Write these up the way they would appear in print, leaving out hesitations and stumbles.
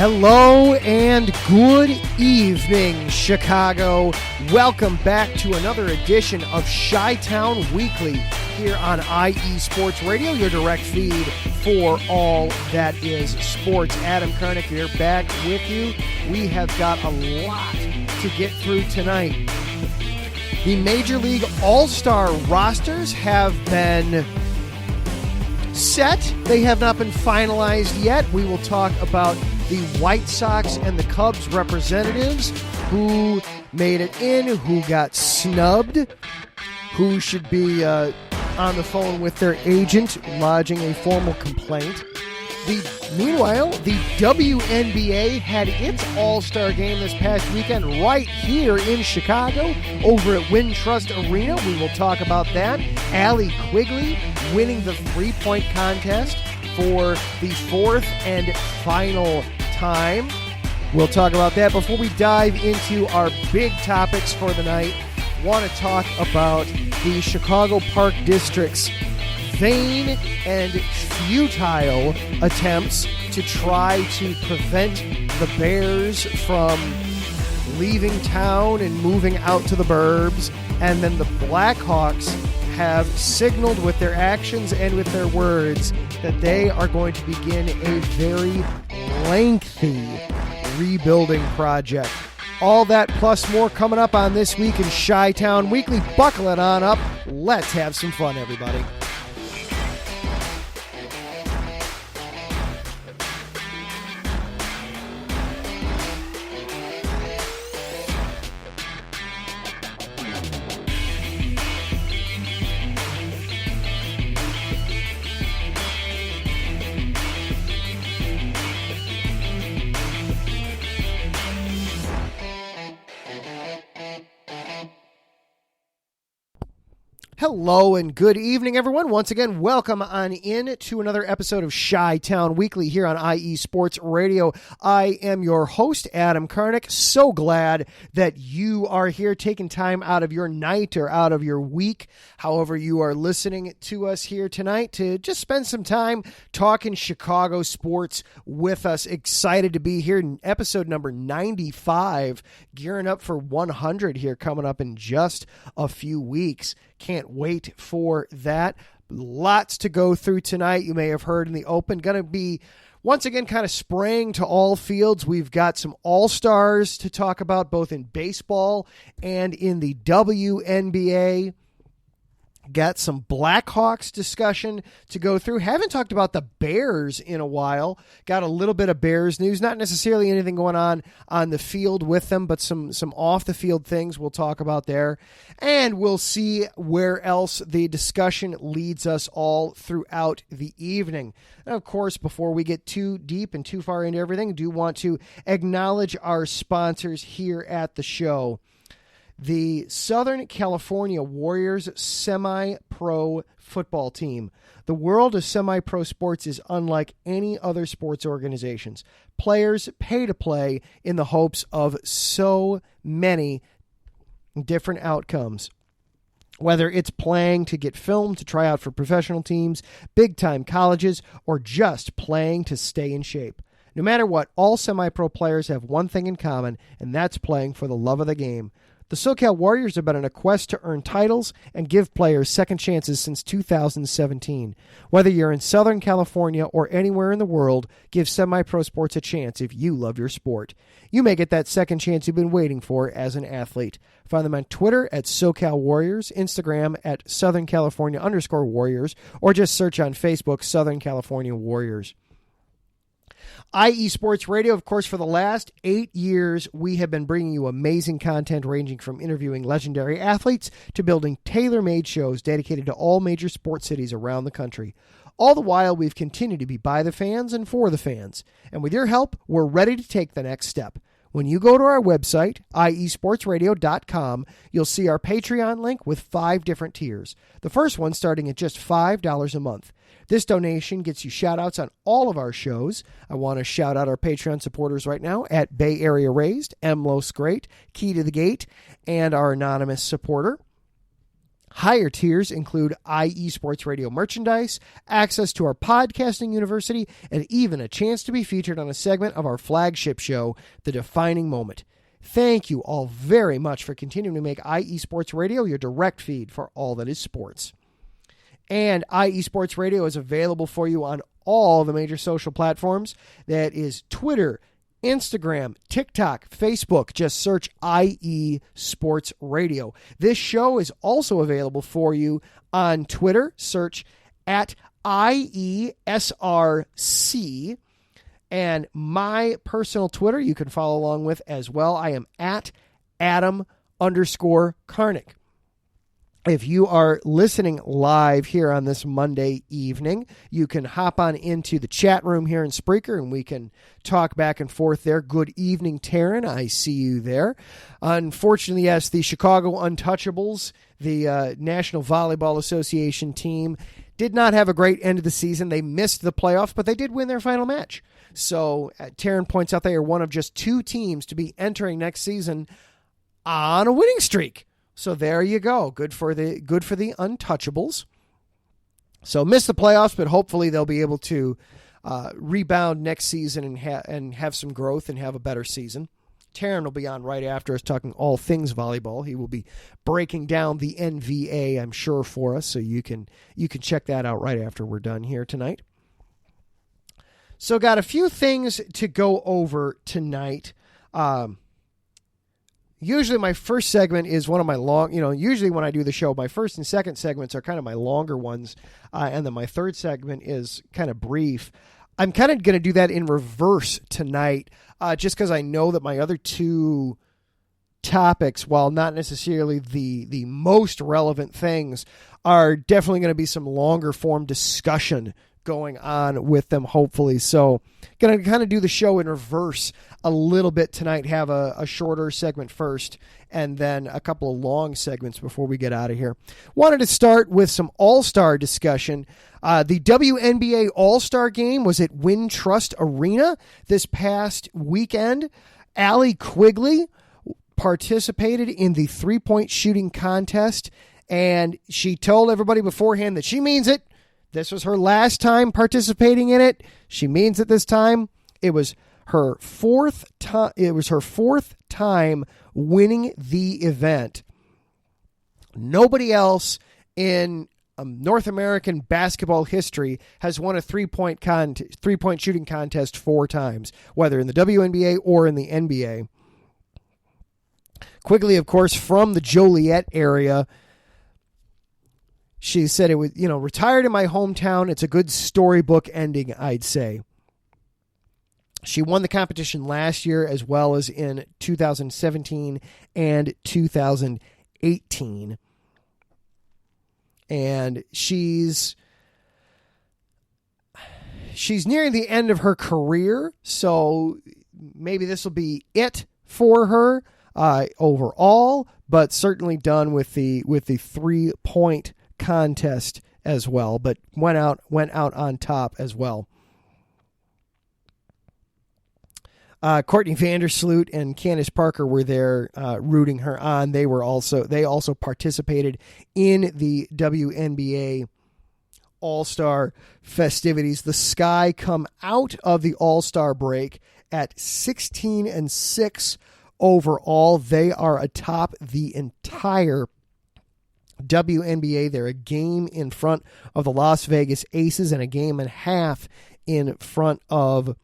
Hello and good evening, Chicago. Welcome back to another edition of Chi-Town Weekly here on IE Sports Radio, your direct feed for all that is sports. Adam Karnick here, back with you. We have got a lot to get through tonight. The Major League All-Star rosters have been set. They have not been finalized yet. We will talk about the White Sox and the Cubs representatives, who made it in, who got snubbed, who should be on the phone with their agent lodging a formal complaint. Meanwhile, the WNBA had its All-Star Game this past weekend right here in Chicago over at Wintrust Arena. We will talk about that. Allie Quigley winning the three-point contest for the fourth and final time. We'll talk about that. Before we dive into our big topics for the night, want to talk about the Chicago Park District's vain and futile attempts to try to prevent the Bears from leaving town and moving out to the burbs. And then the Blackhawks have signaled with their actions and with their words that they are going to begin a very lengthy rebuilding project. All that plus more coming up on This Week in Chi-Town Weekly. Buckle it on up. Let's have some fun, everybody. Hello and good evening, everyone. Once again, welcome on in to another episode of Chi-Town Weekly here on IE Sports Radio. I am your host, Adam Karnick. So glad that you are here, taking time out of your night or out of your week, however you are listening to us here tonight, to just spend some time talking Chicago sports with us. Excited to be here in episode number 95, gearing up for 100 here coming up in just a few weeks. Can't wait for that. Lots to go through tonight. You may have heard in the open. Going to be, once again, kind of spraying to all fields. We've got some All-Stars to talk about, both in baseball and in the WNBA. Got some Blackhawks discussion to go through. Haven't talked about the Bears in a while. Got a little bit of Bears news. Not necessarily anything going on the field with them, but some off-the-field things we'll talk about there. And we'll see where else the discussion leads us all throughout the evening. And, of course, before we get too deep and too far into everything, do want to acknowledge our sponsors here at the show. The Southern California Warriors semi-pro football team. The world of semi-pro sports is unlike any other sports organizations. Players pay to play in the hopes of so many different outcomes. Whether it's playing to get filmed to try out for professional teams, big-time colleges, or just playing to stay in shape. No matter what, all semi-pro players have one thing in common, and that's playing for the love of the game. The SoCal Warriors have been on a quest to earn titles and give players second chances since 2017. Whether you're in Southern California or anywhere in the world, give semi-pro sports a chance if you love your sport. You may get that second chance you've been waiting for as an athlete. Find them on Twitter at SoCal Warriors, Instagram at Southern California_Warriors, or just search on Facebook Southern California Warriors. IE Sports Radio, of course, for the last 8 years, we have been bringing you amazing content ranging from interviewing legendary athletes to building tailor-made shows dedicated to all major sports cities around the country. All the while, we've continued to be by the fans and for the fans. And with your help, we're ready to take the next step. When you go to our website, iesportsradio.com, you'll see our Patreon link with 5 different tiers. The first one starting at just $5 a month. This donation gets you shout-outs on all of our shows. I want to shout out our Patreon supporters right now at Bay Area Raised, Los Great, Key to the Gate, and our anonymous supporter. Higher tiers include IE Sports Radio merchandise, access to our podcasting university, and even a chance to be featured on a segment of our flagship show, The Defining Moment. Thank you all very much for continuing to make IE Sports Radio your direct feed for all that is sports. And IE Sports Radio is available for you on all the major social platforms. That is Twitter, Instagram, TikTok, Facebook. Just search IE Sports Radio. This show is also available for you on Twitter. Search at IESRC. And my personal Twitter you can follow along with as well. I am at Adam_Karnick. If you are listening live here on this Monday evening, you can hop on into the chat room here in Spreaker, and we can talk back and forth there. Good evening, Taryn. I see you there. Unfortunately, yes, the Chicago Untouchables, the National Volleyball Association team, did not have a great end of the season. They missed the playoffs, but they did win their final match. So Taryn points out they are one of just two teams to be entering next season on a winning streak. So there you go. Good for the Untouchables. So miss the playoffs, but hopefully they'll be able to rebound next season and have some growth and have a better season. Taryn will be on right after us talking all things volleyball. He will be breaking down the NVA, I'm sure, for us. So you can check that out right after we're done here tonight. So got a few things to go over tonight. Usually my first segment is one of my usually when I do the show, my first and second segments are kind of my longer ones. And then my third segment is kind of brief. I'm kind of going to do that in reverse tonight, just because I know that my other two topics, while not necessarily the most relevant things, are definitely going to be some longer form discussion going on with them, hopefully. So going to kind of do the show in reverse a little bit tonight, have a shorter segment first, and then a couple of long segments before we get out of here. Wanted to start with some All-Star discussion. The WNBA All-Star Game was at Wintrust Arena this past weekend. Allie Quigley participated in the three-point shooting contest, and she told everybody beforehand that she means it. This was her last time participating in it. She means it this time. It was her fourth time winning the event. Nobody else in North American basketball history has won a three-point shooting contest 4 times, whether in the WNBA or in the NBA. Quigley, of course, from the Joliet area. She said it was, retired in my hometown. It's a good storybook ending, I'd say. She won the competition last year as well as in 2017 and 2018. And she's nearing the end of her career, so maybe this will be it for her overall, but certainly done with the 3-point contest as well, but went out on top as well. Courtney Vandersloot and Candace Parker were there rooting her on. They also participated in the WNBA All-Star festivities. The Sky come out of the All-Star break at 16-6 overall. They are atop the entire WNBA. They're a game in front of the Las Vegas Aces and a game and a half in front of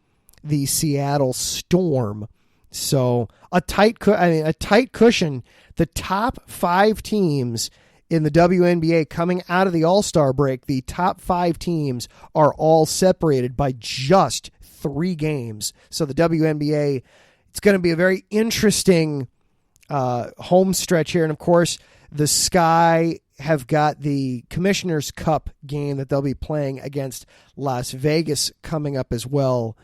the Seattle Storm. So a tight cushion. The top 5 teams in the WNBA coming out of the All-Star break, the top 5 teams are all separated by just 3 games. So the WNBA, it's going to be a very interesting home stretch here. And of course, the Sky have got the Commissioner's Cup game that they'll be playing against Las Vegas coming up as well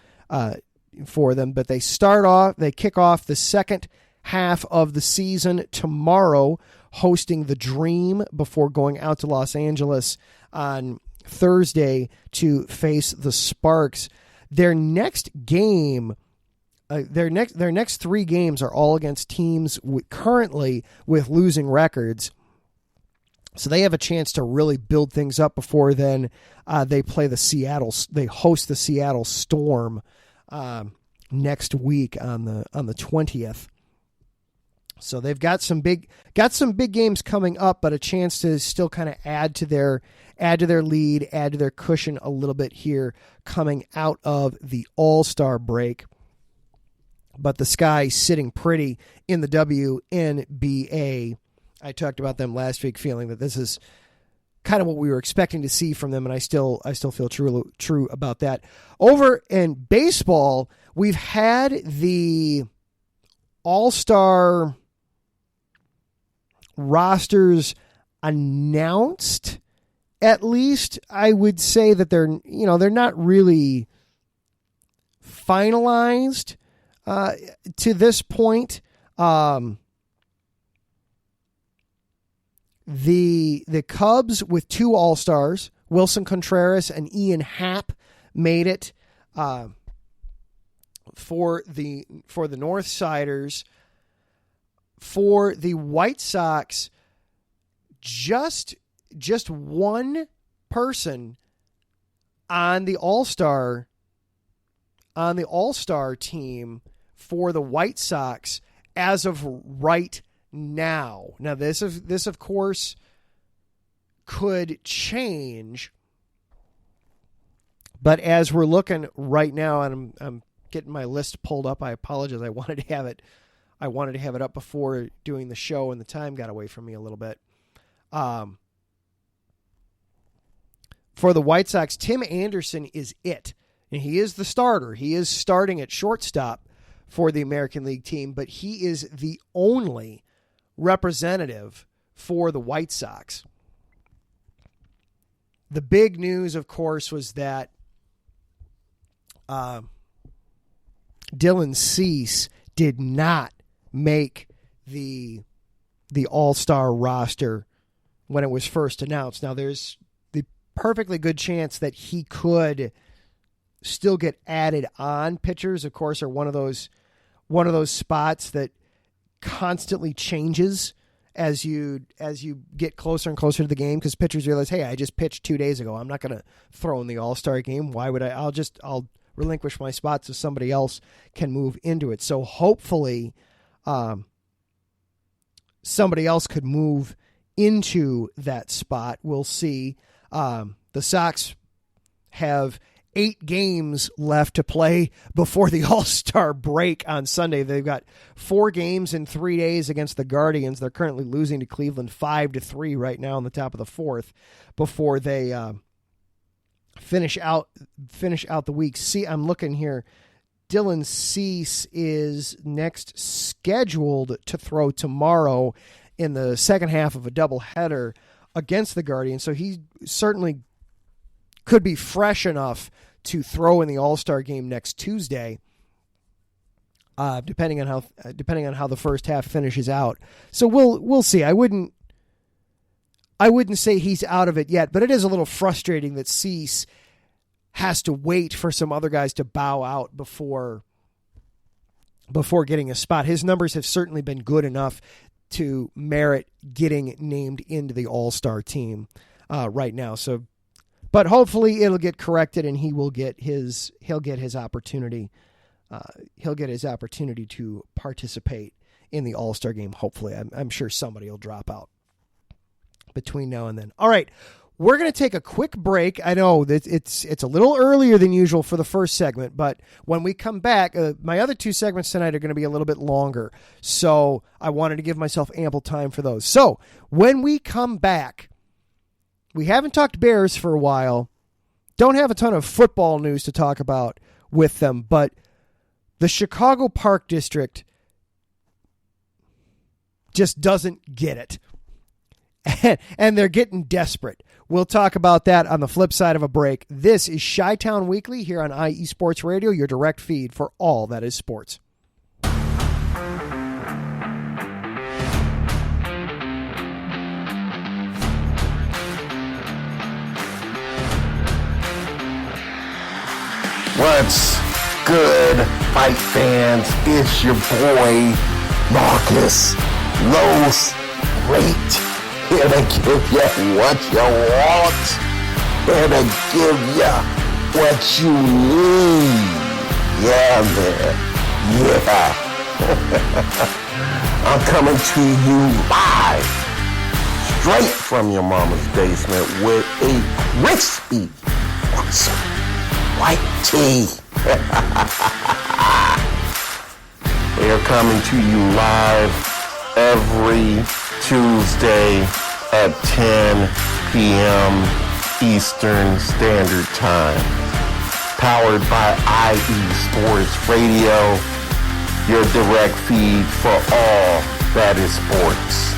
for them. But they kick off the second half of the season tomorrow, hosting the Dream before going out to Los Angeles on Thursday to face the Sparks. Their next game, their next 3 games are all against teams currently with losing records. So they have a chance to really build things up before then. They host the Seattle Storm next week on the 20th. So they've got some big games coming up, but a chance to still kind of add to their lead, add to their cushion a little bit here coming out of the All-Star break. But the sky's sitting pretty in the WNBA. I talked about them last week, feeling that this is kind of what we were expecting to see from them, and I still feel true about that. Over in baseball, we've had the All-Star rosters announced. At least I would say that they're not really finalized to this point. The Cubs with 2 All-Stars, Wilson Contreras and Ian Happ, made it for the Northsiders. For the White Sox, just one person on the All-Star team for the White Sox as of right now. Now this of course could change, but as we're looking right now, and I'm getting my list pulled up. I apologize. I wanted to have it up before doing the show, and the time got away from me a little bit. For the White Sox, Tim Anderson is it. And he is the starter. He is starting at shortstop for the American League team, but he is the only representative for the White Sox. The big news, of course, was that Dylan Cease did not make the All-Star roster when it was first announced. Now, there's the perfectly good chance that he could still get added on. Pitchers, of course, are one of those spots that constantly changes as you get closer and closer to the game, because pitchers realize, hey, I just pitched 2 days ago. I'm not going to throw in the All-Star game. Why would I? I'll relinquish my spot so somebody else can move into it. So hopefully somebody else could move into that spot. We'll see. The Sox have 8 games left to play before the All-Star break on Sunday. They've got 4 games in 3 days against the Guardians. They're currently losing to Cleveland 5-3 right now in the top of the 4th before they finish out the week. See, I'm looking here. Dylan Cease is next scheduled to throw tomorrow in the second half of a doubleheader against the Guardians. So he certainly could be fresh enough to throw in the All-Star game next Tuesday, depending on how the first half finishes out. So we'll see. I wouldn't say he's out of it yet, but it is a little frustrating that Cease has to wait for some other guys to bow out before getting a spot. His numbers have certainly been good enough to merit getting named into the All-Star team right now. So, but hopefully it'll get corrected and he'll get his opportunity. He'll get his opportunity to participate in the All-Star game. Hopefully, I'm sure somebody will drop out between now and then. All right. We're going to take a quick break. I know that it's a little earlier than usual for the first segment, but when we come back, my other 2 segments tonight are going to be a little bit longer. So I wanted to give myself ample time for those. So when we come back, we haven't talked Bears for a while. Don't have a ton of football news to talk about with them, but the Chicago Park District just doesn't get it. And they're getting desperate. We'll talk about that on the flip side of a break. This is Chi-Town Weekly here on IE Sports Radio, your direct feed for all that is sports. What's good, fight fans? It's your boy, Marcus Los Great Here to give you what you want. Here to give you what you need. Yeah, man. Yeah. I'm coming to you live, straight from your mama's basement with a crispy, awesome white tea. We are coming to you live every Tuesday at 10 p.m. Eastern Standard Time. Powered by IE Sports Radio, your direct feed for all that is sports.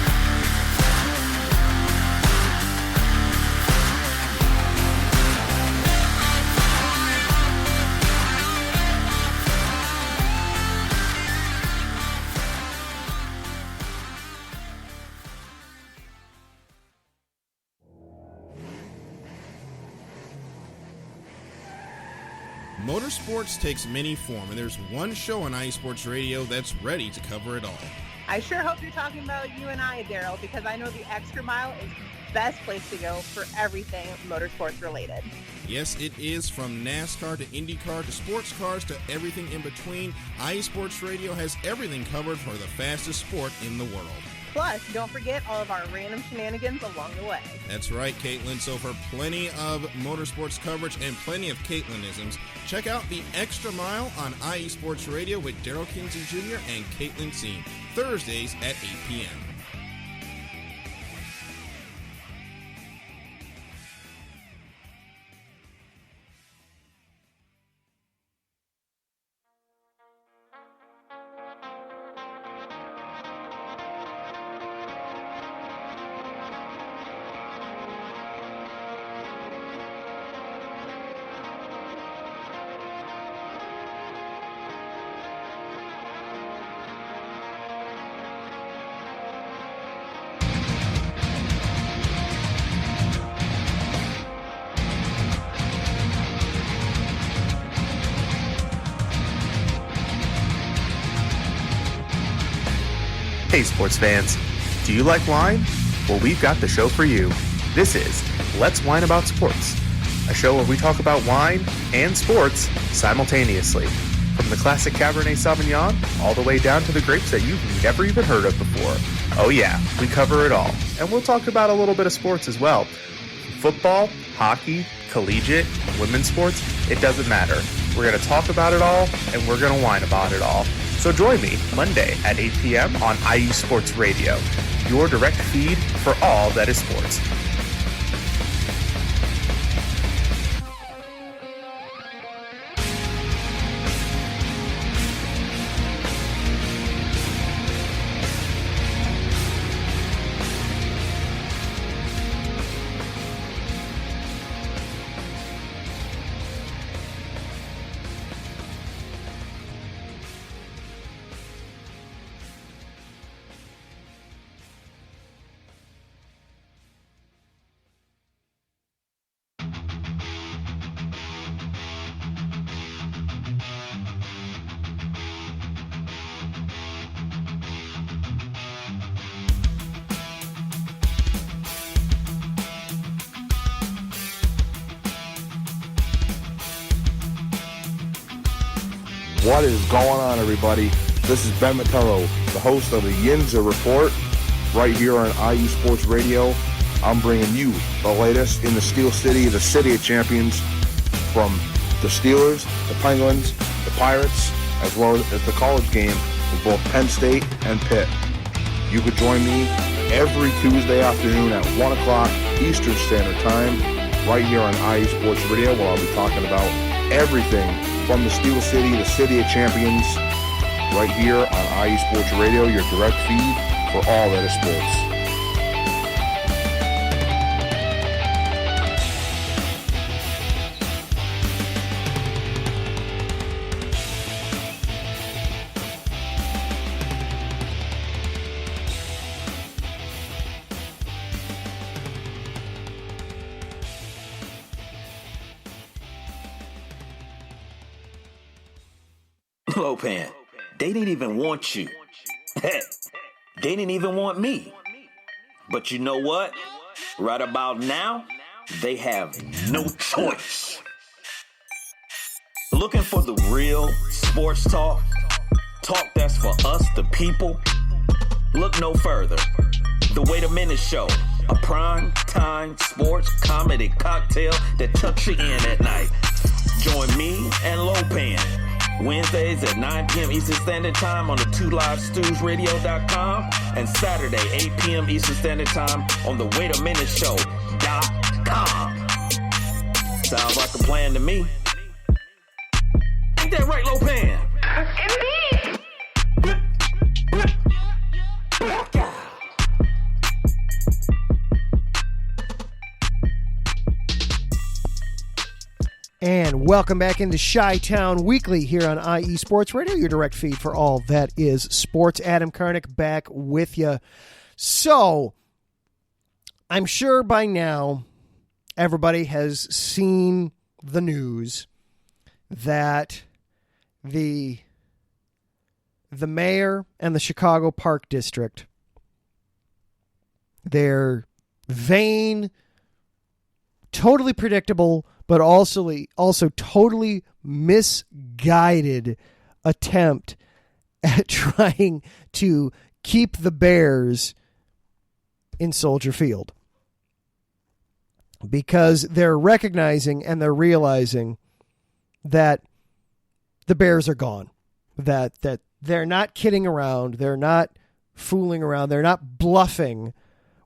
Motorsports takes many forms, and there's one show on IE Sports Radio that's ready to cover it all. I sure hope you're talking about you and I, Daryl, because I know the Extra Mile is the best place to go for everything motorsports related. Yes, it is. From NASCAR to IndyCar to sports cars to everything in between, IE Sports Radio has everything covered for the fastest sport in the world. Plus, don't forget all of our random shenanigans along the way. That's right, Caitlin. So for plenty of motorsports coverage and plenty of Caitlinisms, check out The Extra Mile on IE Sports Radio with Daryl Kinsey Jr. and Caitlin Seen, Thursdays at 8 p.m. Hey sports fans, do you like wine? Well, we've got the show for you. This is Let's Wine About Sports, a show where we talk about wine and sports simultaneously. From the classic Cabernet Sauvignon all the way down to the grapes that you've never even heard of before. Oh yeah, we cover it all. And we'll talk about a little bit of sports as well. Football, hockey, collegiate, women's sports, it doesn't matter. We're going to talk about it all, and we're going to whine about it all. So join me Monday at 8 p.m. on IU Sports Radio, your direct feed for all that is sports. What is going on, everybody? This is Ben Mattello, the host of the Yinza Report, right here on IU Sports Radio. I'm bringing you the latest in the Steel City, the City of Champions, from the Steelers, the Penguins, the Pirates, as well as the college game with both Penn State and Pitt. You could join me every Tuesday afternoon at 1 o'clock Eastern Standard Time, right here on IU Sports Radio, where I'll be talking about everything from the Steel City, the City of Champions, right here on IU Sports Radio, your direct feed for all that is sports. Lopan, they didn't even want you. Heck, they didn't even want me. But you know what? Right about now, they have no choice. Looking for the real sports talk? Talk that's for us, the people? Look no further. The Wait a Minute Show, a prime time sports comedy cocktail that tucks you in at night. Join me and Lopan Wednesdays at 9 p.m. Eastern Standard Time on the 2livestewsradio.com and Saturday 8 p.m. Eastern Standard Time on the waitaminuteshow.com. Sounds like a plan to me. Ain't that right, Lopan? And welcome back into Chi-Town Weekly here on IE Sports Radio, your direct feed for all that is sports. Adam Karnick back with you. So, I'm sure by now everybody has seen the news that the mayor and the Chicago Park District, their vain, totally predictable, but also totally misguided attempt at trying to keep the Bears in Soldier Field. Because they're recognizing and they're realizing that the Bears are gone. That they're not kidding around. They're not fooling around. They're not bluffing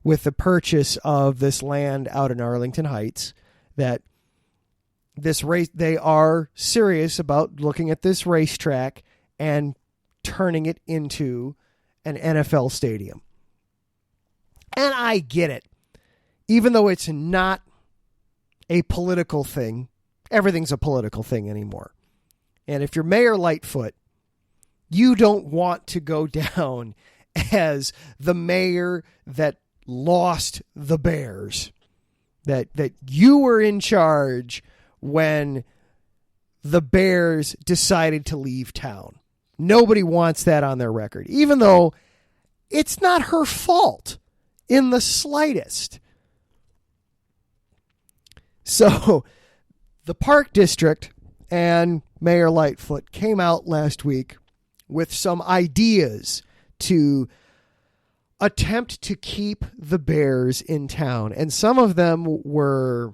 with the purchase of this land out in Arlington Heights. That this race, they are serious about looking at this racetrack and turning it into an NFL stadium. And I get it. Even though it's not a political thing, everything's a political thing anymore. And if you're Mayor Lightfoot, you don't want to go down as the mayor that lost the Bears. That you were in charge when the Bears decided to leave town. Nobody wants that on their record, even though it's not her fault in the slightest. So the Park District and Mayor Lightfoot came out last week with some ideas to attempt to keep the Bears in town. And some of them were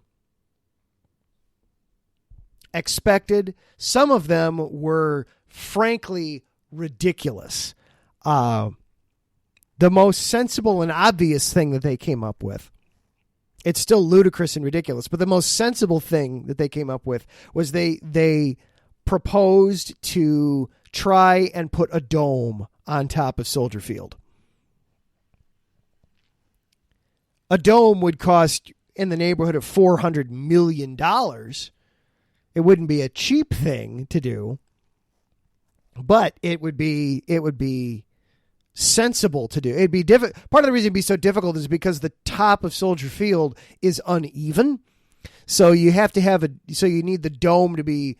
expected. Some of them were frankly ridiculous. The most sensible and obvious thing that they came up with, it's still ludicrous and ridiculous, but the most sensible thing that they came up with was they proposed to try and put a dome on top of Soldier Field. A dome would cost in the neighborhood of $400 million. It wouldn't be a cheap thing to do, but it would be sensible to do. It'd be part of the reason it'd be so difficult is because the top of Soldier Field is uneven. So you have to you need the dome to be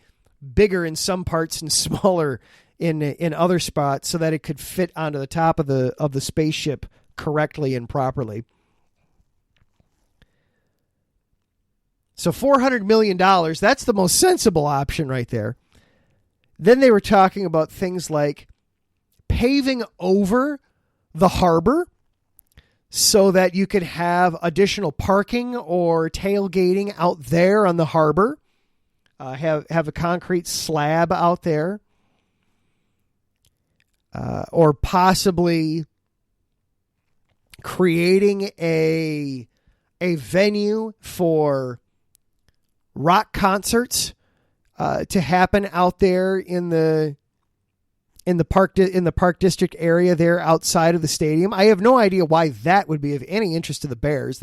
bigger in some parts and smaller in other spots so that it could fit onto the top of the spaceship correctly and properly. So $400 million, that's the most sensible option right there. Then they were talking about things like paving over the harbor so that you could have additional parking or tailgating out there on the harbor. Have a concrete slab out there. Or possibly creating a venue for rock concerts to happen out there in the park district area there outside of the stadium. I have no idea why that would be of any interest to the Bears.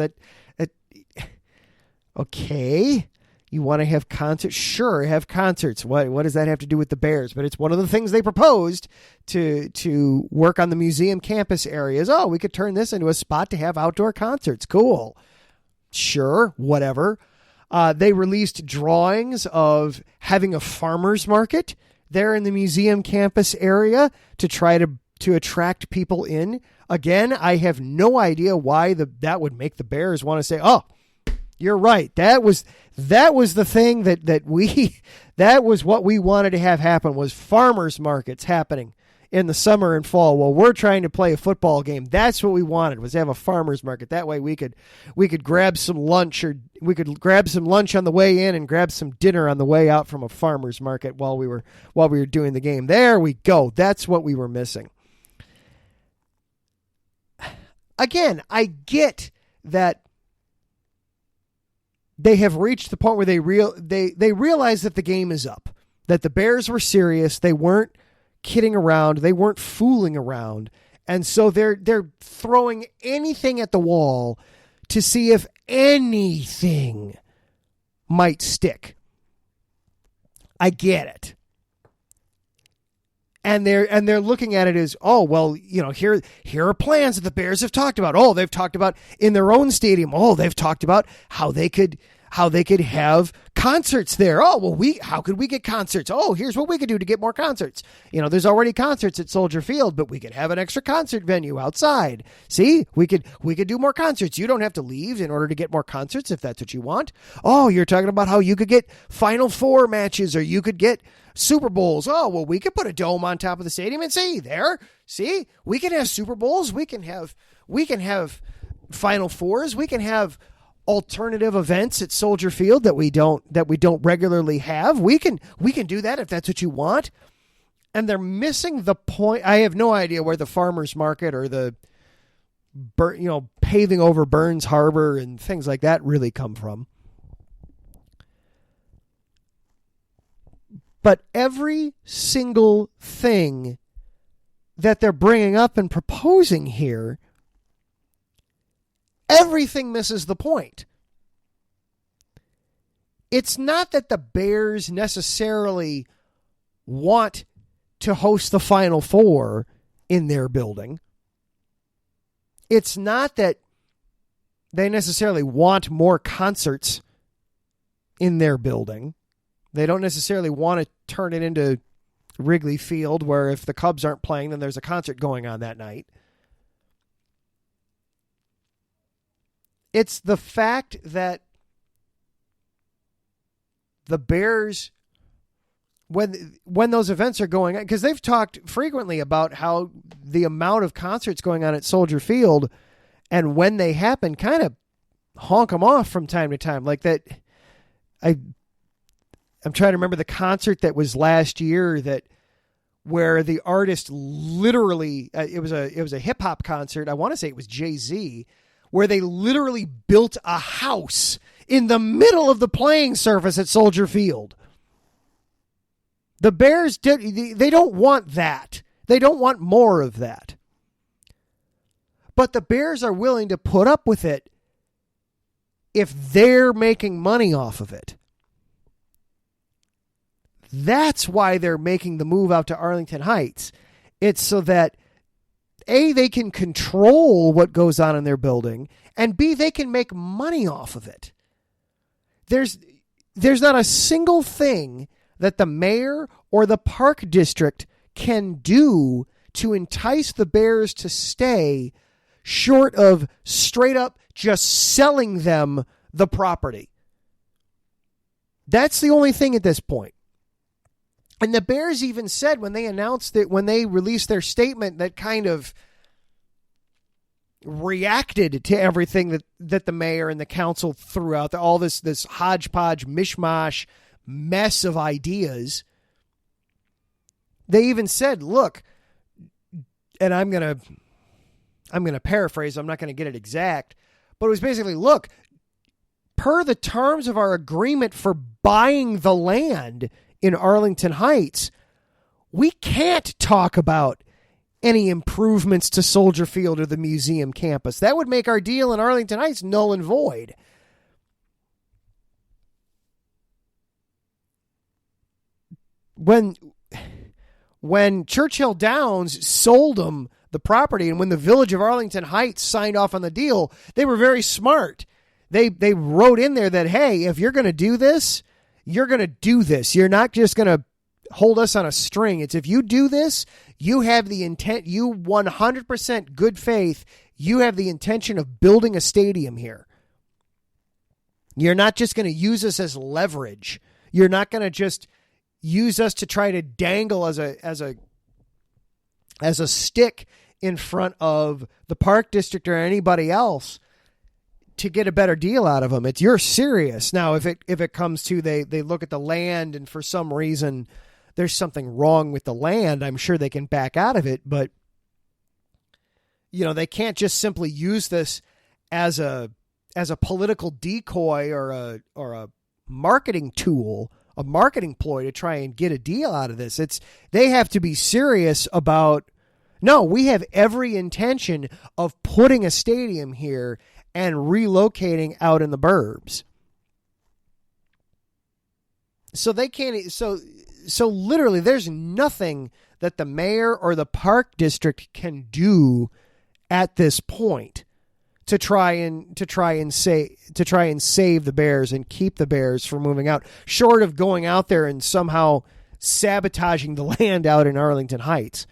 Okay, you want to have concerts? Sure, have concerts. What does that have to do with the Bears? But it's one of the things they proposed to work on the museum campus areas. Oh, we could turn this into a spot to have outdoor concerts. Cool. Sure, whatever. They released drawings of having a farmer's market there in the museum campus area to try to attract people in. Again, I have no idea why that would make the Bears want to say, oh, you're right. That was the thing that was what we wanted to have happen, was farmers markets happening in the summer and fall. Well, we're trying to play a football game. That's what we wanted, was to have a farmers market. That way we could grab some lunch, or we could grab some lunch on the way in and grab some dinner on the way out from a farmers market while we were doing the game. There we go. That's what we were missing. Again, I get that they have reached the point where they realize that the game is up, that the Bears were serious. They weren't kidding around. They weren't fooling around. And so they're throwing anything at the wall to see if anything might stick. I get it. And they're looking at it as, oh, well, here are plans that the Bears have talked about. Oh, they've talked about in their own stadium. Oh, they've talked about how they could have concerts there. Oh, well, how could we get concerts? Oh, here's what we could do to get more concerts. There's already concerts at Soldier Field, but we could have an extra concert venue outside. See, we could do more concerts. You don't have to leave in order to get more concerts if that's what you want. Oh, you're talking about how you could get Final Four matches, or you could get Super Bowls. Oh, well, we could put a dome on top of the stadium and see, we can have Super Bowls. We can have Final Fours. We can have alternative events at Soldier Field that we don't regularly have. We can do that if that's what you want. And they're missing the point. I have no idea where the farmers market or the paving over Burns Harbor and things like that really come from. But every single thing that they're bringing up and proposing here, everything misses the point. It's not that the Bears necessarily want to host the Final Four in their building. It's not that they necessarily want more concerts in their building. They don't necessarily want to turn it into Wrigley Field, where if the Cubs aren't playing, then there's a concert going on that night. It's the fact that the Bears, when those events are going on, because they've talked frequently about how the amount of concerts going on at Soldier Field, and when they happen, kind of honk them off from time to time. Like that, I'm trying to remember the concert that was last year where the artist literally, it was a hip hop concert. I want to say it was Jay-Z, where they literally built a house in the middle of the playing surface at Soldier Field. The Bears they don't want that. They don't want more of that. But the Bears are willing to put up with it if they're making money off of it. That's why they're making the move out to Arlington Heights. It's so that, A, they can control what goes on in their building, and B, they can make money off of it. There's not a single thing that the mayor or the park district can do to entice the Bears to stay, short of straight up just selling them the property. That's the only thing at this point. And the Bears even said when they announced it, when they released their statement that kind of reacted to everything that the mayor and the council threw out, all this hodgepodge, mishmash mess of ideas. They even said, look, and I'm going to paraphrase, I'm not going to get it exact, but it was basically, look, per the terms of our agreement for buying the land in Arlington Heights, we can't talk about any improvements to Soldier Field or the museum campus. That would make our deal in Arlington Heights null and void. When Churchill Downs sold them the property, and when the Village of Arlington Heights signed off on the deal, they were very smart. They wrote in there that, hey, if you're going to do this, you're going to do this. You're not just going to hold us on a string. It's if you do this, you have the intent, you 100% good faith, you have the intention of building a stadium here. You're not just going to use us as leverage. You're not going to just use us to try to dangle as a stick in front of the Park District or anybody else to get a better deal out of them. It's you're serious. Now, if it comes to they look at the land and for some reason there's something wrong with the land, I'm sure they can back out of it. But they can't just simply use this as a political decoy or a marketing tool, a marketing ploy to try and get a deal out of this. They have to be serious about, no, we have every intention of putting a stadium here and relocating out in the burbs. So they can't, so literally there's nothing that the mayor or the Park District can do at this point to try and save the Bears and keep the Bears from moving out, short of going out there and somehow sabotaging the land out in Arlington Heights,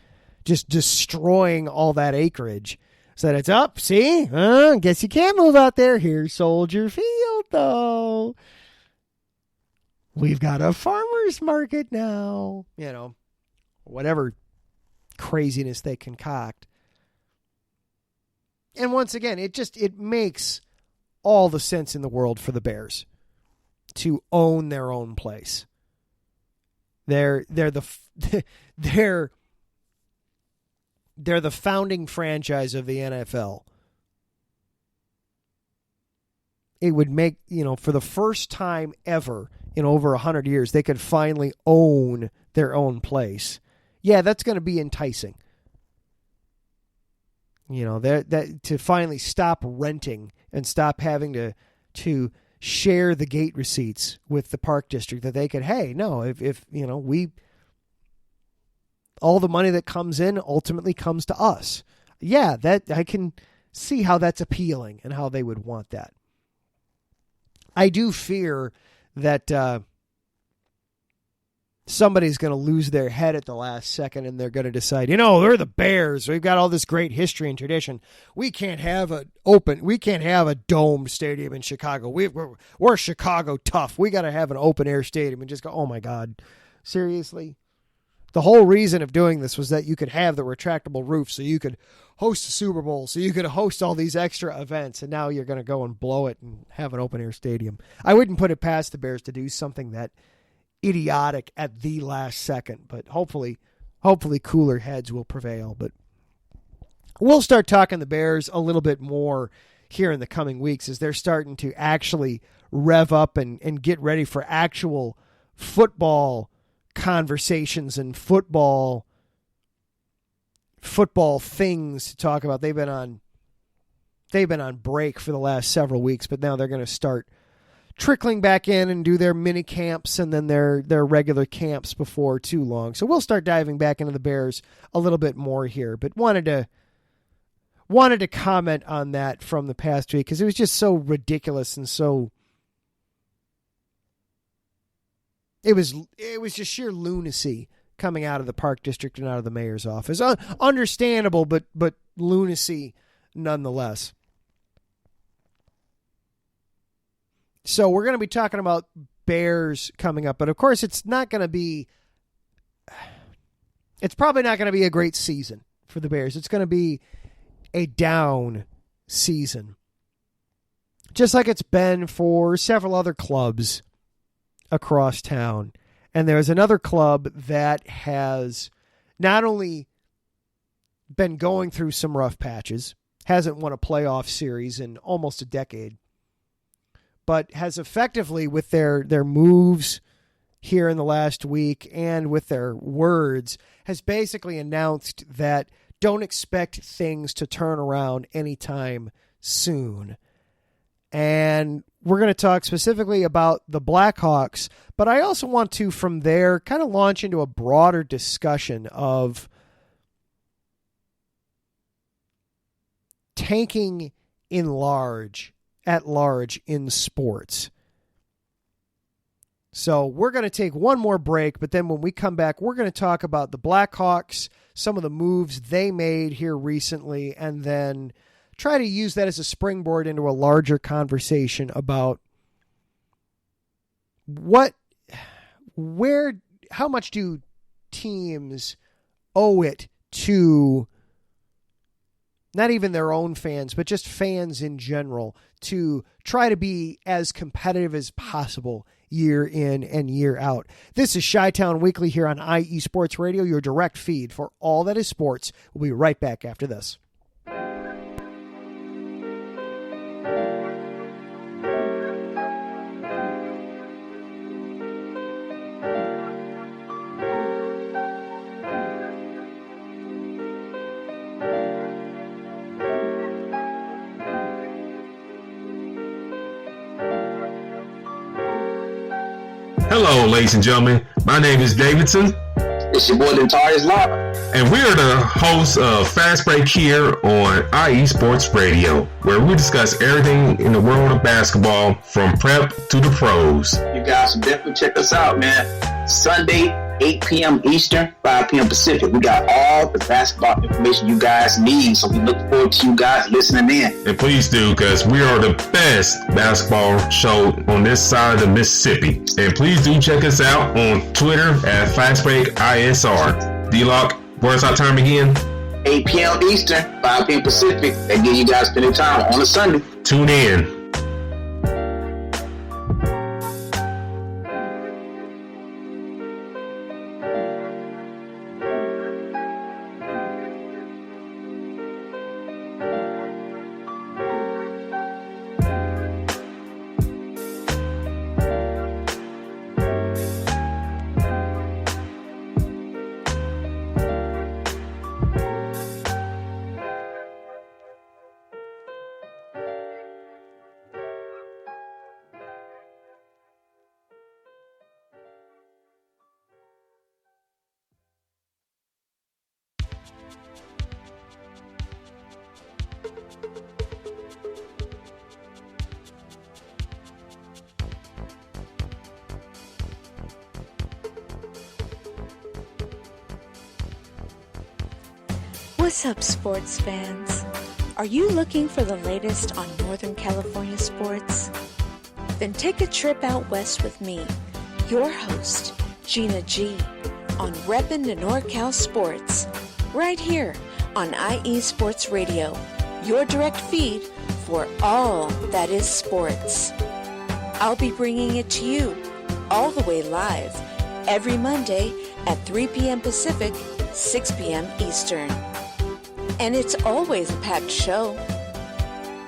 just destroying all that acreage. So that it's up. See, guess you can't move out there. Here's Soldier Field, though. We've got a farmer's market now. Whatever craziness they concoct. And once again, it makes all the sense in the world for the Bears to own their own place. They're the founding franchise of the NFL. It would make, for the first time ever in over 100 years, they could finally own their own place. Yeah, that's going to be enticing. That to finally stop renting and stop having to share the gate receipts with the Park District, that they could, hey, no, if we, all the money that comes in ultimately comes to us. Yeah, that I can see how that's appealing and how they would want that. I do fear that somebody's going to lose their head at the last second and they're going to decide, they're the Bears. We've got all this great history and tradition. We can't have a domed stadium in Chicago. We're Chicago tough. We got to have an open air stadium, and just go, oh my God, seriously? The whole reason of doing this was that you could have the retractable roof so you could host a Super Bowl, so you could host all these extra events, and now you're going to go and blow it and have an open air stadium. I wouldn't put it past the Bears to do something that idiotic at the last second, but hopefully cooler heads will prevail. But we'll start talking the Bears a little bit more here in the coming weeks as they're starting to actually rev up and get ready for actual football conversations and football things to talk about. They've been on break for the last several weeks, but now they're going to start trickling back in and do their mini camps and then their regular camps before too long. So we'll start diving back into the Bears a little bit more here, but wanted to comment on that from the past week because it was just so ridiculous and so it was just sheer lunacy coming out of the Park District and out of the mayor's office. Understandable, but lunacy nonetheless. So we're going to be talking about Bears coming up, but of course it's probably not going to be a great season for the Bears. It's going to be a down season, just like it's been for several other clubs across town. And there's another club that has not only been going through some rough patches, hasn't won a playoff series in almost a decade, but has effectively, with their moves here in the last week and with their words, has basically announced that don't expect things to turn around anytime soon. And we're going to talk specifically about the Blackhawks, but I also want to, from there, kind of launch into a broader discussion of tanking at large in sports. So we're going to take one more break, but then when we come back, we're going to talk about the Blackhawks, some of the moves they made here recently, and then try to use that as a springboard into a larger conversation about how much do teams owe it to not even their own fans, but just fans in general, to try to be as competitive as possible year in and year out. This is Chi-Town Weekly here on IE Sports Radio, your direct feed for all that is sports. We'll be right back after this. Hello, ladies and gentlemen. My name is Davidson. It's your boy, Notorious Law. And we are the hosts of Fast Break here on IE Sports Radio, where we discuss everything in the world of basketball from prep to the pros. You guys should definitely check us out, man. Sunday, 8 p.m. Eastern, 5 p.m. Pacific. We got all the basketball information you guys need, so we look forward to you guys listening in. And please do, because we are the best basketball show on this side of the Mississippi. And please do check us out on Twitter at FastBreakISR. D-Lock, where's our time again? 8 p.m. Eastern, 5 p.m. Pacific. That give you guys plenty of time on a Sunday. Tune in. What's up, sports fans? Are you looking for the latest on Northern California sports? Then take a trip out west with me, your host, Gina G, on Reppin' the NorCal Sports, right here on IE Sports Radio, your direct feed for all that is sports. I'll be bringing it to you all the way live every Monday at 3 p.m. Pacific, 6 p.m. Eastern. And it's always a packed show.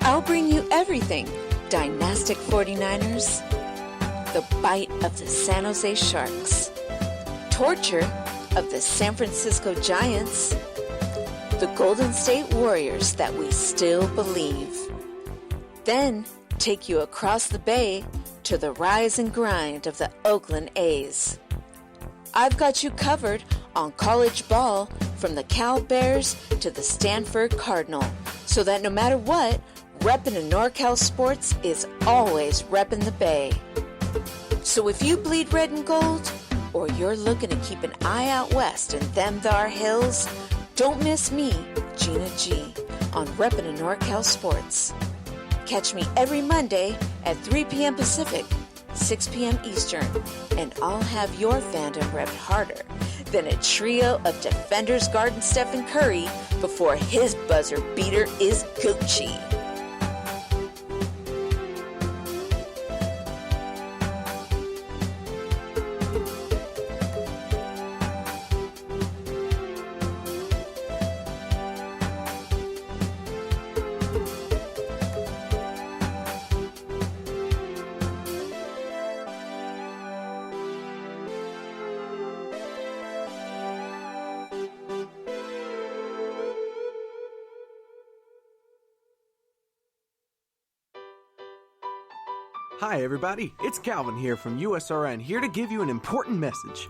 I'll bring you everything Dynastic 49ers, the bite of the San Jose Sharks, torture of the San Francisco Giants, the Golden State Warriors that we still believe. Then take you across the bay to the rise and grind of the Oakland A's. I've got you covered on college ball from the Cal Bears to the Stanford Cardinal, so that no matter what, reppin' in NorCal sports is always reppin' the Bay. So if you bleed red and gold, or you're looking to keep an eye out west in them thar hills, don't miss me, Gina G, on reppin' in NorCal sports. Catch me every Monday at 3 p.m. Pacific, 6 p.m. Eastern, and I'll have your fandom repped harder than a trio of defenders guarding Stephen Curry before his buzzer beater is Gucci. Hi everybody, it's Calvin here from USRN, here to give you an important message.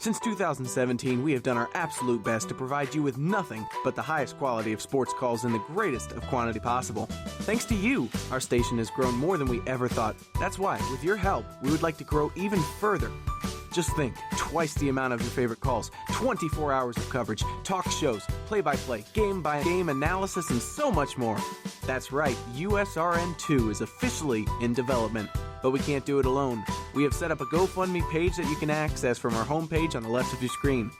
Since 2017, we have done our absolute best to provide you with nothing but the highest quality of sports calls in the greatest of quantity possible. Thanks to you, our station has grown more than we ever thought. That's why, with your help, we would like to grow even further. Just think, twice the amount of your favorite calls, 24 hours of coverage, talk shows, play-by-play, game-by-game analysis, and so much more. That's right, USRN2 is officially in development. But we can't do it alone. We have set up a GoFundMe page that you can access from our homepage on the left of your screen.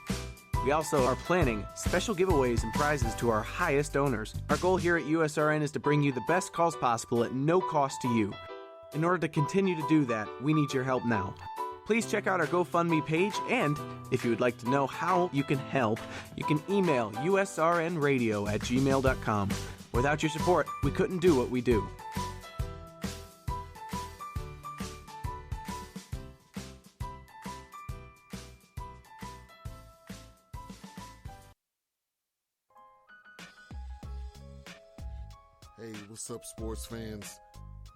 We also are planning special giveaways and prizes to our highest donors. Our goal here at USRN is to bring you the best calls possible at no cost to you. In order to continue to do that, we need your help now. Please check out our GoFundMe page, and if you would like to know how you can help, you can email usrnradio@gmail.com. Without your support, we couldn't do what we do. Hey, what's up, sports fans?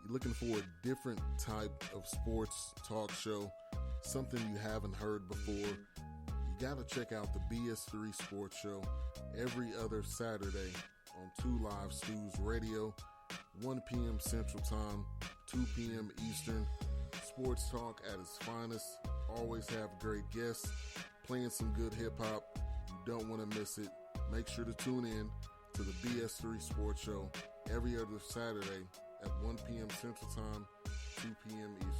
You're looking for a different type of sports talk show, something you haven't heard before? You gotta check out the BS3 Sports Show every other Saturday on 2 Live Stews Radio, 1 p.m. Central Time, 2 p.m. Eastern. Sports talk at its finest. Always have great guests, playing some good hip-hop. You don't want to miss it. Make sure to tune in to the BS3 Sports Show every other Saturday at 1 p.m. Central Time, 2 p.m. Eastern.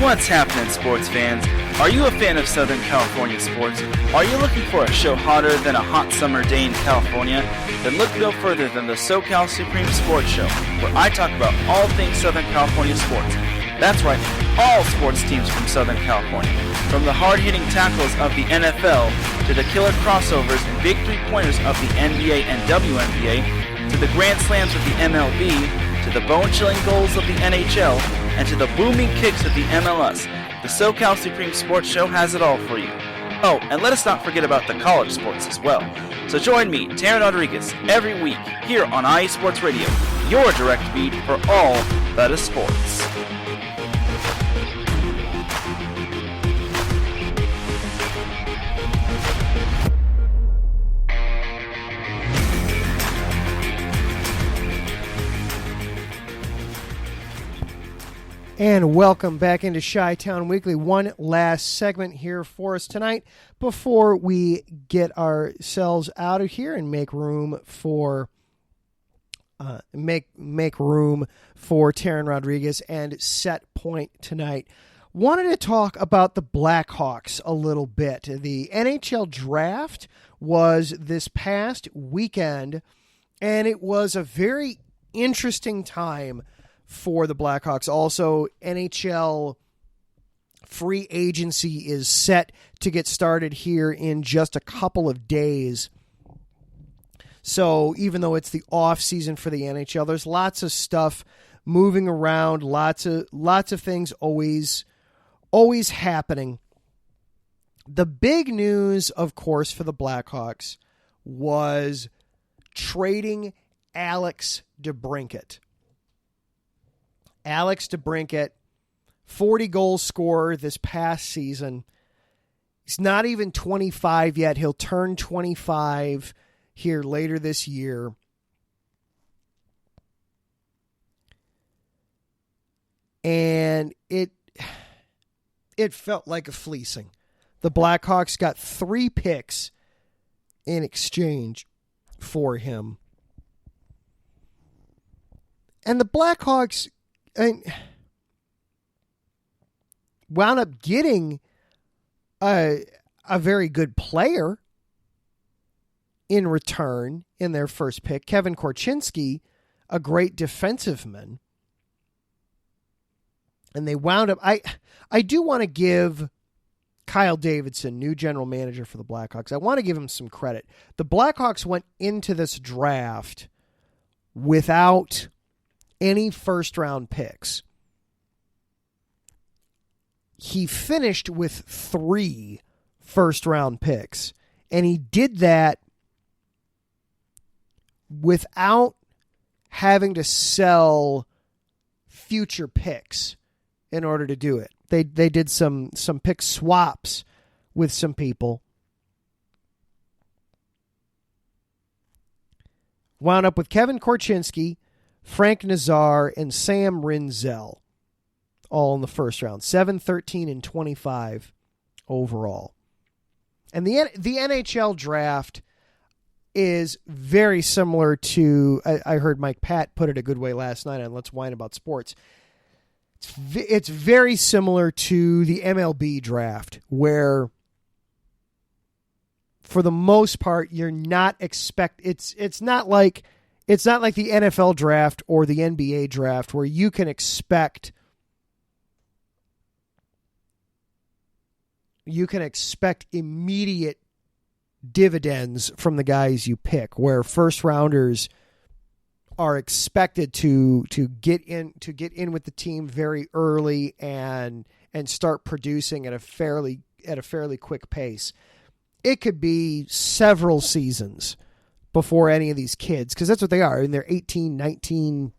What's happening, sports fans? Are you a fan of Southern California sports? Are you looking for a show hotter than a hot summer day in California? Then look no further than the SoCal Supreme Sports Show, where I talk about all things Southern California sports. That's right, all sports teams from Southern California. From the hard-hitting tackles of the NFL, to the killer crossovers and big three-pointers of the NBA and WNBA, to the grand slams of the MLB, to the bone-chilling goals of the NHL, and to the booming kicks of the MLS. The SoCal Supreme Sports Show has it all for you. Oh, and let us not forget about the college sports as well. So join me, Taryn Rodriguez, every week here on IE Sports Radio, your direct feed for all that is sports. And welcome back into Chi-Town Weekly. One last segment here for us tonight before we get ourselves out of here and make room for Taryn Rodriguez and Set Point tonight. Wanted to talk about the Blackhawks a little bit. The NHL draft was this past weekend, and it was a very interesting time for the Blackhawks. Also, NHL free agency is set to get started here in just a couple of days. So even though it's the off season for the NHL, there's lots of stuff moving around, lots of things always happening. The big news, of course, for the Blackhawks was trading Alex DeBrincat. Alex DeBrincat, 40-goal scorer this past season. He's not even 25 yet. He'll turn 25 here later this year. And it felt like a fleecing. The Blackhawks got 3 picks in exchange for him. And the Blackhawks wound up getting a very good player in return in their first pick, Kevin Korchinski, a great defensiveman. And they wound up... I do want to give Kyle Davidson, new general manager for the Blackhawks, I want to give him some credit. The Blackhawks went into this draft without any first-round picks. He finished with 3 first-round picks. And he did that without having to sell future picks in order to do it. They did some pick swaps with some people. Wound up with Kevin Korchinski, Frank Nazar, and Sam Rinzel, all in the first round. 7, 13, and 25 overall. And the NHL draft is very similar to, I heard Mike Pat put it a good way last night on Let's Whine About Sports. It's very similar to the MLB draft, where for the most part you're not it's not like the NFL draft or the NBA draft where you can expect immediate dividends from the guys you pick, where first rounders are expected to get in with the team very early and start producing at a fairly quick pace. It could be several seasons before any of these kids, because that's what they are, and they're 18, 19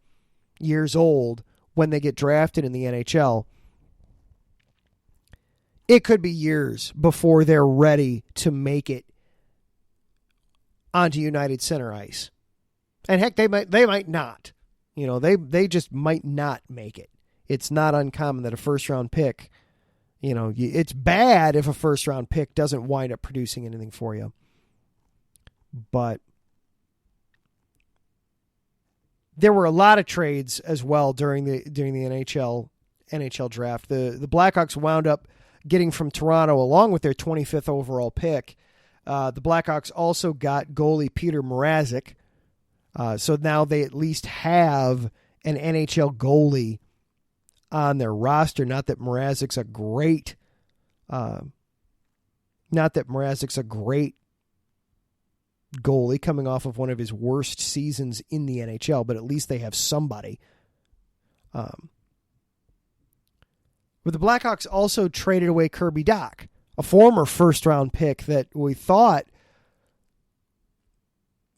years old when they get drafted in the NHL. It could be years before they're ready to make it onto United Center ice. And heck, they might not. You know, they just might not make it. It's not uncommon that a first-round pick, you know, it's bad if a first-round pick doesn't wind up producing anything for you. But there were a lot of trades as well during the NHL draft. The Blackhawks wound up getting from Toronto, along with their 25th overall pick. The Blackhawks also got goalie Peter Mrazek. So now they at least have an NHL goalie on their roster. Not that Mrazek's a great goalie coming off of one of his worst seasons in the NHL, but at least they have somebody. But the Blackhawks also traded away Kirby Dach, a former first-round pick that we thought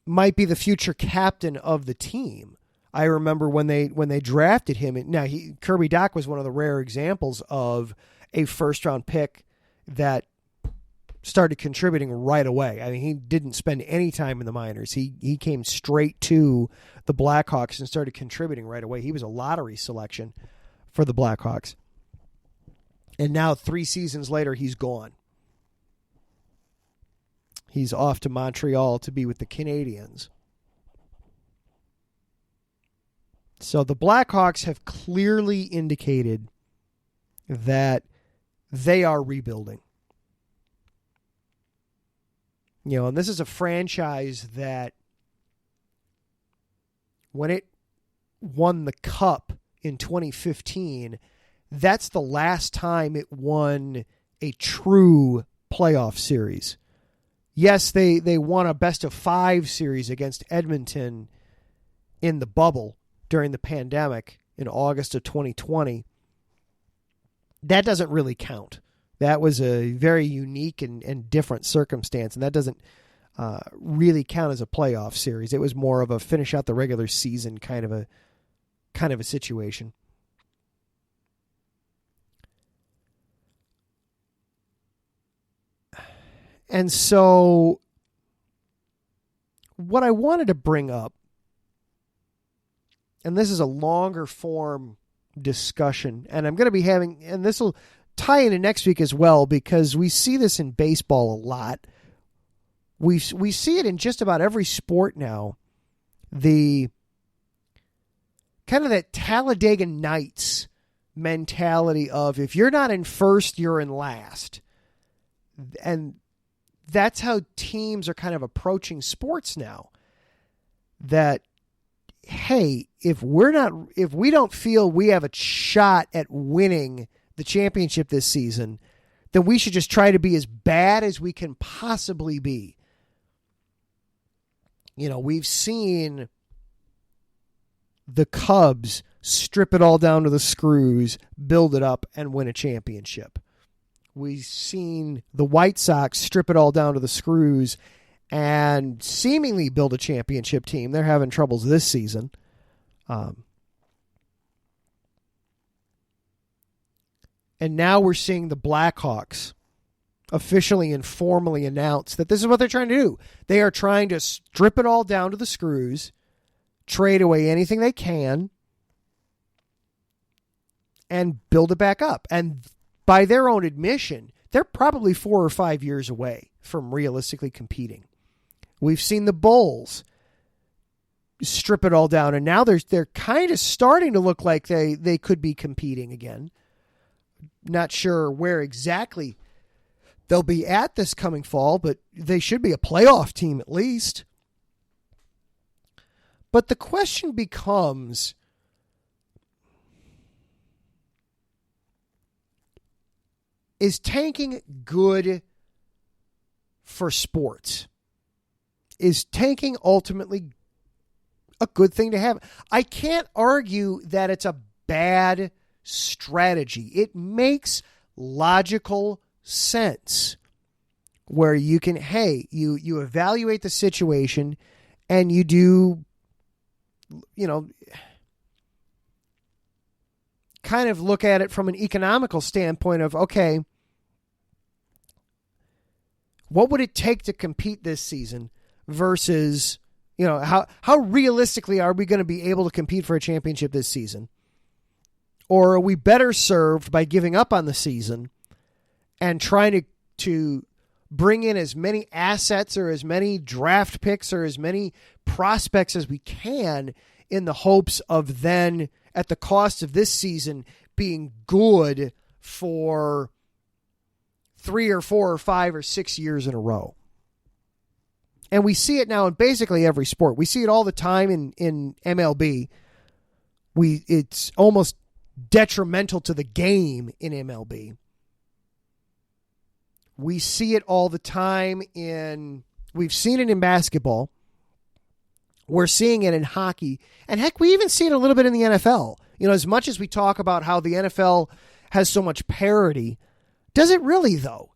might be the future captain of the team. I remember when they drafted him. Now, Kirby Dach was one of the rare examples of a first-round pick that started contributing right away. I mean, he didn't spend any time in the minors. He came straight to the Blackhawks and started contributing right away. He was a lottery selection for the Blackhawks. And now 3 seasons later, he's gone. He's off to Montreal to be with the Canadiens. So the Blackhawks have clearly indicated that they are rebuilding. You know, and this is a franchise that when it won the Cup in 2015, that's the last time it won a true playoff series. Yes, they won a best-of-5 series against Edmonton in the bubble during the pandemic in August of 2020. That doesn't really count. That was a very unique and different circumstance, and that doesn't really count as a playoff series. It was more of a finish out the regular season kind of a situation. And so what I wanted to bring up, and this is a longer form discussion, and I'm going to be having, and this will tie into next week as well, because we see this in baseball a lot. We see it in just about every sport now. The kind of that Talladega Nights mentality of, if you're not in first, you're in last. And that's how teams are kind of approaching sports now. That, hey, if we don't feel we have a shot at winning the championship this season, then we should just try to be as bad as we can possibly be. You know, we've seen the Cubs strip it all down to the screws, build it up, and win a championship. We've seen the White Sox strip it all down to the screws and seemingly build a championship team. They're having troubles this season. And now we're seeing the Blackhawks officially and formally announce that this is what they're trying to do. They are trying to strip it all down to the screws, trade away anything they can, and build it back up. And by their own admission, they're probably 4 or 5 years away from realistically competing. We've seen the Bulls strip it all down, and now they're kind of starting to look like they could be competing again. Not sure where exactly they'll be at this coming fall, but they should be a playoff team at least. But the question becomes, is tanking good for sports? Is tanking ultimately a good thing to have? I can't argue that it's a bad strategy. It makes logical sense where you can, you evaluate the situation and you do, kind of look at it from an economical standpoint of, okay, what would it take to compete this season versus, how realistically are we going to be able to compete for a championship this season? Or are we better served by giving up on the season and trying to bring in as many assets or as many draft picks or as many prospects as we can in the hopes of then, at the cost of this season, being good for 3 or 4 or 5 or 6 years in a row? And we see it now in basically every sport. We see it all the time in MLB. It's almost detrimental to the game in MLB. We see it all the time we've seen it in basketball. We're seeing it in hockey. And heck, we even see it a little bit in the NFL. As much as we talk about how the NFL has so much parity, does it really though?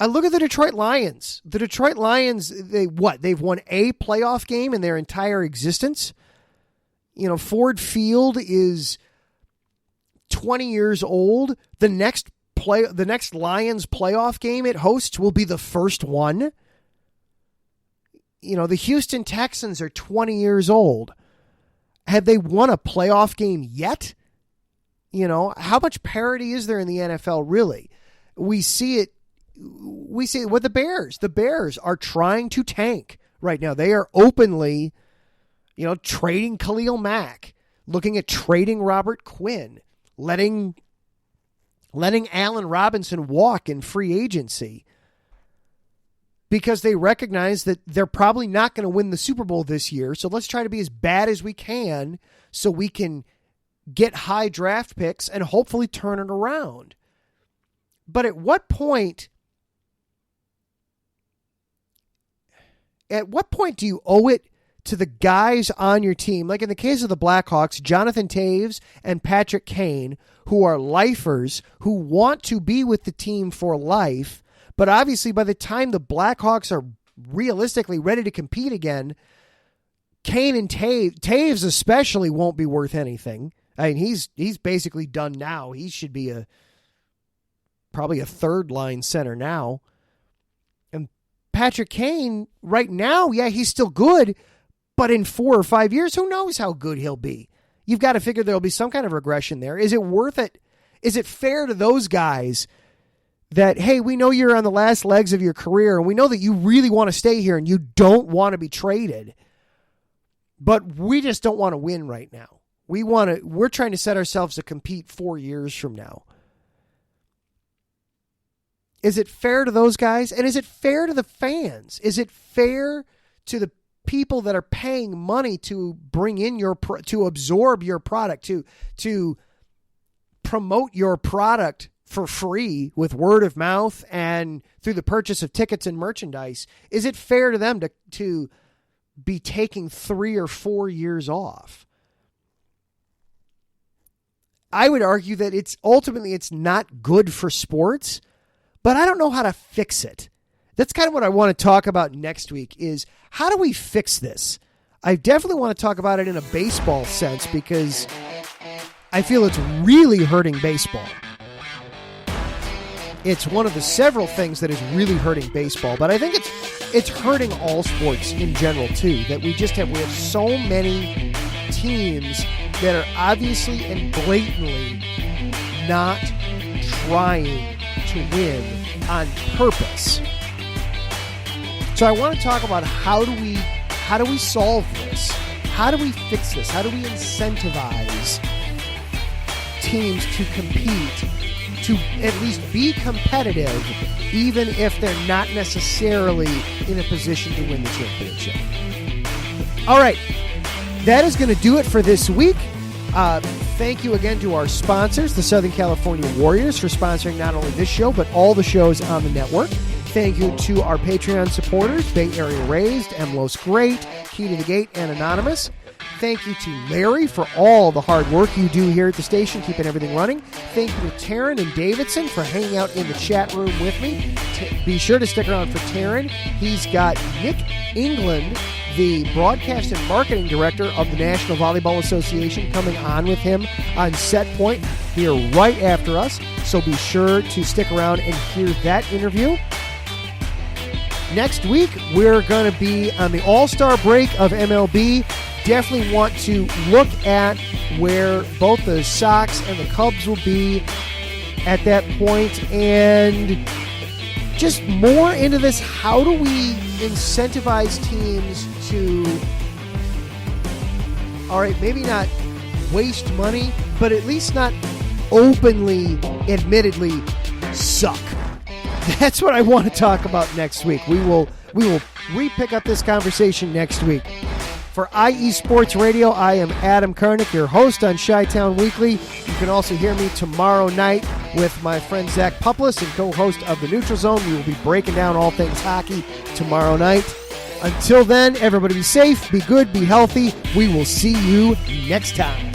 I look at the Detroit Lions. The Detroit Lions, they've won a playoff game in their entire existence. Ford Field is 20 years old. The next Lions playoff game it hosts will be the first one. The Houston Texans are 20 years old. Have they won a playoff game yet? How much parity is there in the NFL really? We see it with the Bears. The Bears are trying to tank right now. They are openly, trading Khalil Mack, looking at trading Robert Quinn, letting Allen Robinson walk in free agency because they recognize that they're probably not going to win the Super Bowl this year. So let's try to be as bad as we can so we can get high draft picks and hopefully turn it around. But at what point do you owe it to the guys on your team? Like in the case of the Blackhawks, Jonathan Taves and Patrick Kane, who are lifers, who want to be with the team for life. But obviously by the time the Blackhawks are realistically ready to compete again, Kane and Taves especially won't be worth anything. I mean, he's basically done now. He should be probably a third line center now. And Patrick Kane right now, yeah, he's still good, but in 4 or 5 years, who knows how good he'll be? You've got to figure there'll be some kind of regression there. Is it worth it? Is it fair to those guys that, hey, we know you're on the last legs of your career and we know that you really want to stay here and you don't want to be traded, but we just don't want to win right now. We're trying to set ourselves to compete 4 years from now. Is it fair to those guys? And is it fair to the fans? Is it fair to the people that are paying money to bring in to absorb your product, to promote your product for free with word of mouth and through the purchase of tickets and merchandise? Is it fair to them to be taking 3 or 4 years off? I would argue that it's not good for sports, but I don't know how to fix it. That's kind of what I want to talk about next week is how do we fix this? I definitely want to talk about it in a baseball sense because I feel it's really hurting baseball. It's one of the several things that is really hurting baseball, but I think it's hurting all sports in general too, that we have so many teams that are obviously and blatantly not trying to win on purpose. So I want to talk about how do we solve this? How do we fix this? How do we incentivize teams to compete, to at least be competitive, even if they're not necessarily in a position to win the championship? All right, that is going to do it for this week. Thank you again to our sponsors, the Southern California Warriors, for sponsoring not only this show, but all the shows on the network. Thank you to our Patreon supporters, Bay Area Raised, MLO's Great, Key to the Gate, and Anonymous. Thank you to Larry for all the hard work you do here at the station, keeping everything running. Thank you to Taryn and Davidson for hanging out in the chat room with me. Be sure to stick around for Taryn. He's got Nick England, the broadcast and marketing director of the National Volleyball Association, coming on with him on Set Point here right after us. So be sure to stick around and hear that interview. Next week, we're going to be on the All-Star break of MLB. Definitely want to look at where both the Sox and the Cubs will be at that point, and just more into this. How do we incentivize teams to, all right, maybe not waste money, but at least not openly, admittedly suck? That's what I want to talk about next week. We will re-pick up this conversation next week. For IE Sports Radio, I am Adam Karnick, your host on Chi-Town Weekly. You can also hear me tomorrow night with my friend Zach Puplis and co-host of The Neutral Zone. We will be breaking down all things hockey tomorrow night. Until then, everybody be safe, be good, be healthy. We will see you next time.